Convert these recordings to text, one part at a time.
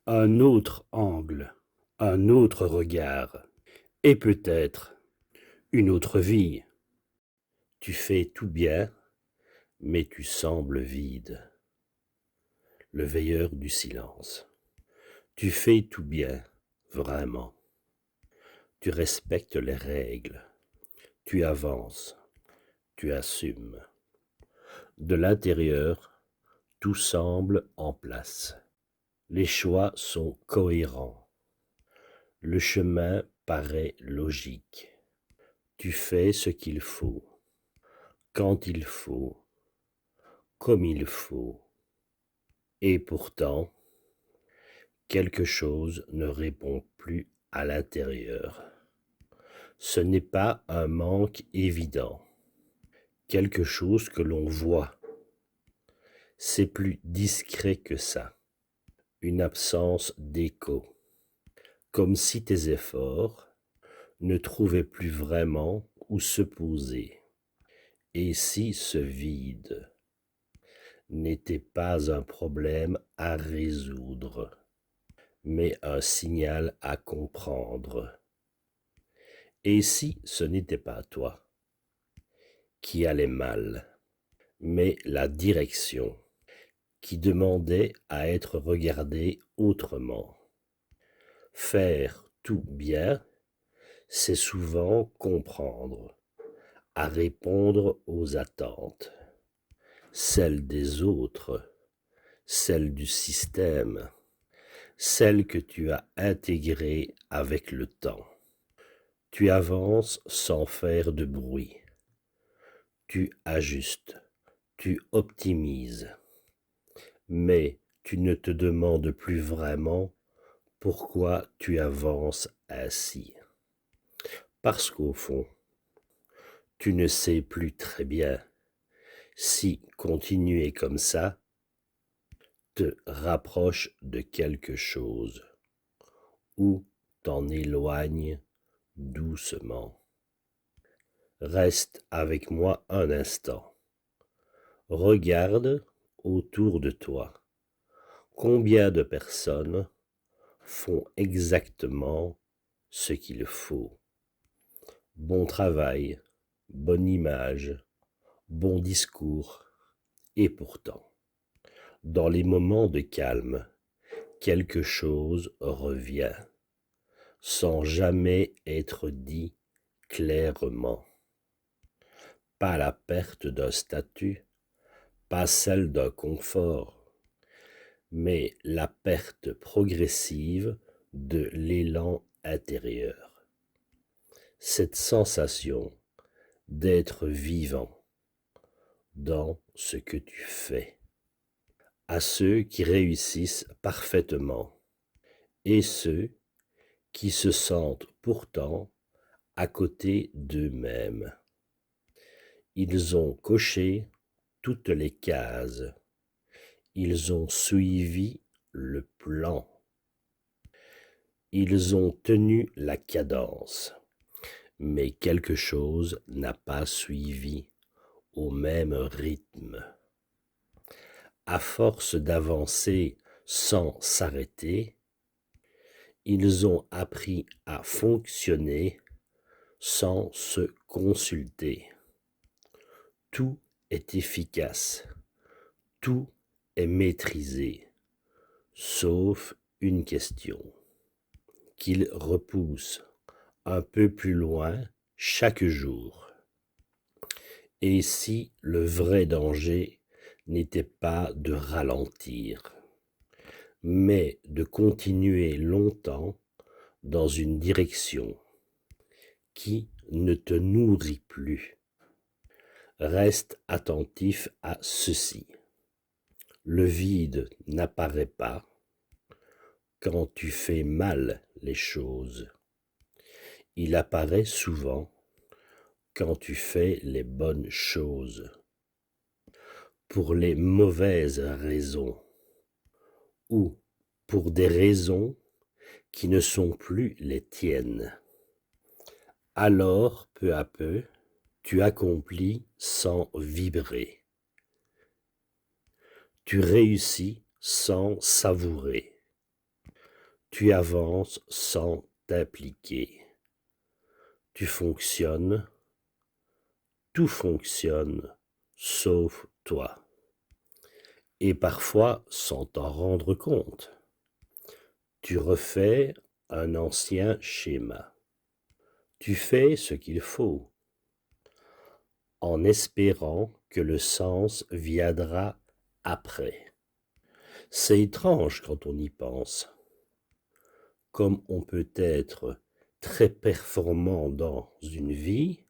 un autre angle, un autre regard, et peut-être une autre vie. Tu fais tout bien, mais tu sembles vide, le veilleur du silence. Tu fais tout bien, vraiment. Tu respectes les règles, tu avances, tu assumes. De l'intérieur, tout semble en place. Les choix sont cohérents. Le chemin paraît logique. Tu fais ce qu'il faut, quand il faut, comme il faut. Et pourtant, quelque chose ne répond plus à l'intérieur. Ce n'est pas un manque évident, quelque chose que l'on voit. C'est plus discret que ça, une absence d'écho, comme si tes efforts ne trouvaient plus vraiment où se poser. Et si ce vide n'était pas un problème à résoudre, mais un signal à comprendre? Et si ce n'était pas toi qui allais mal, mais la direction qui demandait à être regardée autrement? Faire tout bien, c'est souvent comprendre, à répondre aux attentes, celles des autres, celles du système, celles que tu as intégrées avec le temps. Tu avances sans faire de bruit. Tu ajustes, tu optimises, mais tu ne te demandes plus vraiment pourquoi tu avances ainsi. Parce qu'au fond, tu ne sais plus très bien si continuer comme ça te rapproche de quelque chose ou t'en éloigne doucement. Reste avec moi un instant. Regarde autour de toi. Combien de personnes font exactement ce qu'il faut? Bon travail, bonne image, bon discours. Et pourtant, dans les moments de calme, quelque chose revient, sans jamais être dit clairement. Pas la perte d'un statut, pas celle d'un confort, mais la perte progressive de l'élan intérieur. Cette sensation d'être vivant dans ce que tu fais. À ceux qui réussissent parfaitement et ceux qui se sentent pourtant à côté d'eux-mêmes. Ils ont coché toutes les cases. Ils ont suivi le plan. Ils ont tenu la cadence. Mais quelque chose n'a pas suivi au même rythme. À force d'avancer sans s'arrêter, ils ont appris à fonctionner sans se consulter. Tout est efficace, tout est maîtrisé, sauf une question qu'ils repoussent un peu plus loin chaque jour. Et si le vrai danger n'était pas de ralentir, mais de continuer longtemps dans une direction qui ne te nourrit plus? Reste attentif à ceci. Le vide n'apparaît pas quand tu fais mal les choses. Il apparaît souvent quand tu fais les bonnes choses, pour les mauvaises raisons, ou pour des raisons qui ne sont plus les tiennes. Alors, peu à peu, tu accomplis sans vibrer. Tu réussis sans savourer. Tu avances sans t'impliquer. Tu fonctionnes, tout fonctionne, sauf toi. Et parfois sans t'en rendre compte. Tu refais un ancien schéma. Tu fais ce qu'il faut, en espérant que le sens viendra après. C'est étrange quand on y pense. Comme on peut être très performant dans une vie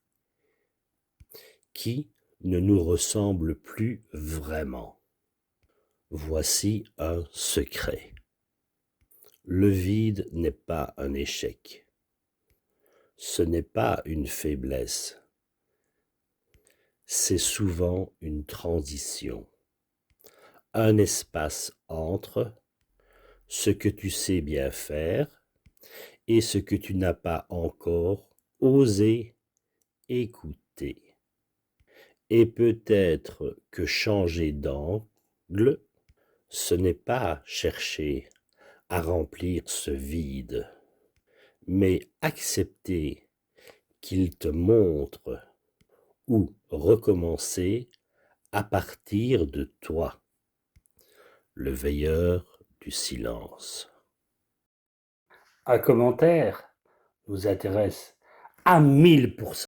qui ne nous ressemble plus vraiment. Voici un secret. Le vide n'est pas un échec. Ce n'est pas une faiblesse. C'est souvent une transition. Un espace entre ce que tu sais bien faire et ce que tu n'as pas encore osé écouter. Et peut-être que changer d'angle, ce n'est pas chercher à remplir ce vide, mais accepter qu'il te montre où recommencer à partir de toi, le veilleur du silence. Un commentaire nous intéresse à 1000%.